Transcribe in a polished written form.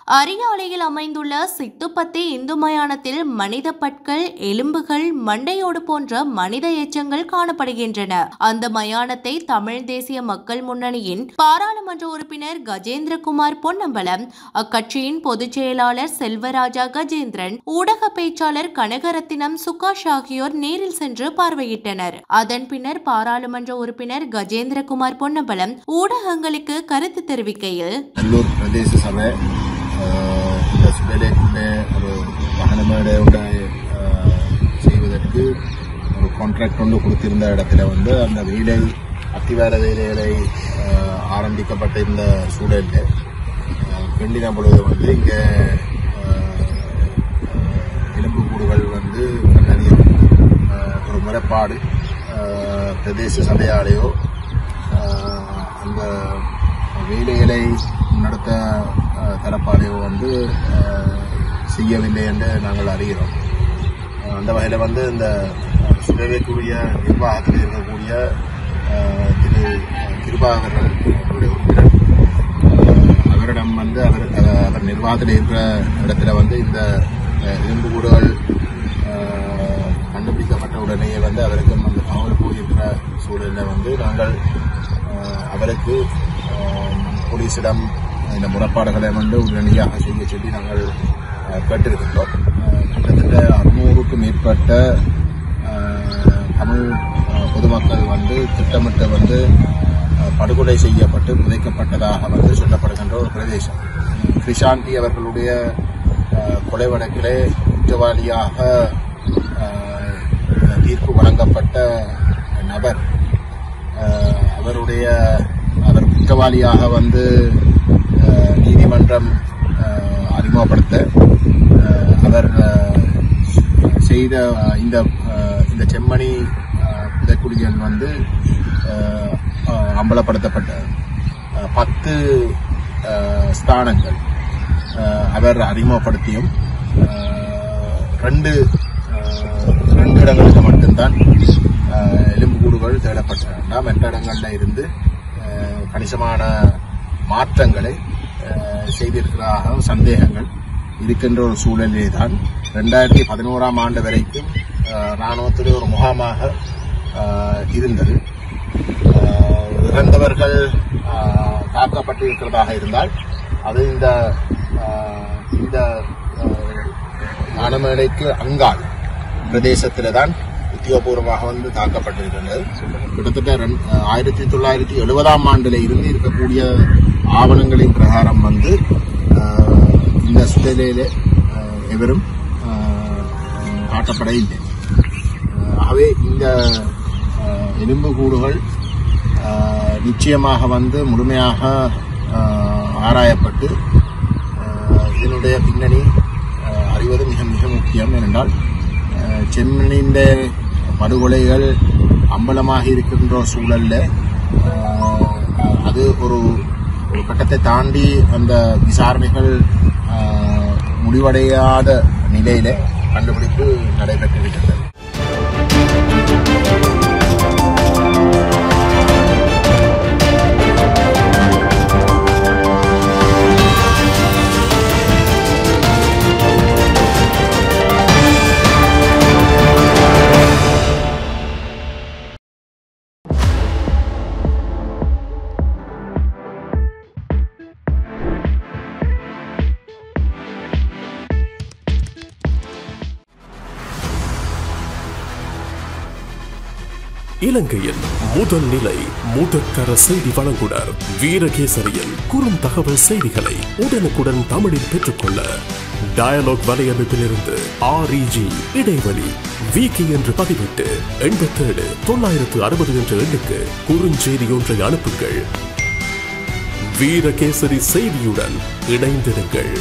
அரியாலையில் அமைந்துள்ள சித்துப்பத்தி இந்து மயானத்தில் மனித பற்கள், எலும்புகள், மண்டையோடு போன்ற மனித எச்சங்கள் காணப்படுகின்றன. அந்த மயானத்தை தமிழ் தேசிய மக்கள் முன்னணியின் பாராளுமன்ற உறுப்பினர் கஜேந்திரகுமார் பொன்னம்பலம், அக்கட்சியின் பொதுச் செயலாளர் செல்வராஜா கஜேந்திரன், ஊடக பேச்சாளர் கனகரத்தினம் சுகாஷ் ஆகியோர் நேரில் சென்று பார்வையிட்டனர். அதன் பின்னர் பாராளுமன்ற உறுப்பினர் கஜேந்திரகுமார் பொன்னம்பலம் ஊடகங்களுக்கு கருத்து தெரிவிக்கையில், இந்த சுடலைக்குள்ளே ஒரு வாகனமேடை செய்வதற்கு ஒரு கான்ட்ராக்ட் ஒன்று கொடுத்திருந்த இடத்துல அந்த வேலை அத்திவார வேலைகளை ஆரம்பிக்கப்பட்ட இந்த சூழலில் பெண்டின பொழுது இங்கே எலும்புக்கூடுகள் கண்டறியும் ஒரு முறைப்பாடு பிரதேச சபையாலேயோ அந்த வேலைகளை நடத்த தரப்பாலேயோ செய்யவில்லை என்று நாங்கள் அறிகிறோம். அந்த வகையில் இந்த சுடலைக்குரிய நிர்வாகத்தில் இருக்கக்கூடிய திரு கிருபாகர்கள் அவரிடம் அவர் நிர்வாகத்தில் இருக்கிற இடத்துல இந்த எலும்புக்கூடுகள் கண்டுபிடிக்கப்பட்ட உடனேயே அவருக்கு அந்த தகவல் போயிருக்கிற சூழலில் நாங்கள் அவருக்கு போலீசிடம் இந்த முறைப்பாடுகளை உடனடியாக செய்ய சொல்லி நாங்கள் கேட்டிருக்கின்றோம். கிட்டத்தட்ட 600க்கும் மேற்பட்ட தமிழ் பொதுமக்கள் திட்டமிட்டு படுகொலை செய்யப்பட்டு புதைக்கப்பட்டதாக சொல்லப்படுகின்ற ஒரு பிரதேசம். கிருஷாந்தி அவர்களுடைய கொலை வழக்கிலே குற்றவாளியாக தீர்ப்பு வழங்கப்பட்ட நபர் அவர் குற்றவாளியாக நீதிமன்றம் அறிமுகப்படுத்த அவர் செய்த இந்த செம்மணி புதைக்குழியன் அம்பலப்படுத்தப்பட்ட 10 ஸ்தானங்கள் அவர் அறிமுகப்படுத்தியும் 2 இடங்களுக்கு மட்டும்தான் எலும்புக்கூடுகள் தேடப்பட்டன. மற்ற இடங்களில் இருந்து கணிசமான மாற்றங்களை செய்திருக்கிறதாக சந்தேகங்கள் இருக்கின்ற ஒரு சூழலிலே தான் 2011ஆம் ஆண்டு வரைக்கும் இராணுவத்தில் ஒரு முகாமாக இருந்தது. இறந்தவர்கள் தாக்கப்பட்டிருக்கிறதாக இருந்தால் அது இந்த ஞானமேடைக்கு அங்கால் பிரதேசத்திலே தான் உத்தியோகபூர்வமாக தாக்கப்பட்டிருக்கின்றது. கிட்டத்தட்ட 1970ஆம் ஆண்டில் இருந்து இருக்கக்கூடிய ஆவணங்களின் பிரகாரம் இந்த சுடலையிலே எவரும் காட்டப்பட இல்லை. ஆகவே இந்த எலும்புக்கூடுகள் நிச்சயமாக முழுமையாக ஆராயப்பட்டு இதனுடைய பின்னணி அறிவது மிக மிக முக்கியம். ஏனென்றால் செம்மணியின் படுகொலைகள் அம்பலமாக இருக்கின்ற சூழல்ல அது ஒரு கட்டத்தை தாண்டி அந்த விசாரணைகள் முடிவடையாத நிலையில கண்டுபிடிப்பு நடைபெற்றிருக்கிறது. இலங்கையின் முதல் நிலை முதற்கர செய்தி வழங்குனர் வீரகேசரியின் குறுந்தகவல் செய்திகளை உடனுக்குடன் தமிழில் பெற்றுக்கொள்ள டயலாக் வலையமைப்பிலிருந்து REG இடைவெளி வீக்கி என்று பதிவிட்டு 87 960 என்ற எண்ணுக்கு குறுஞ்செய்தி ஒன்றை அனுப்புங்கள். வீரகேசரி செய்தியுடன் இணைந்திருங்கள்.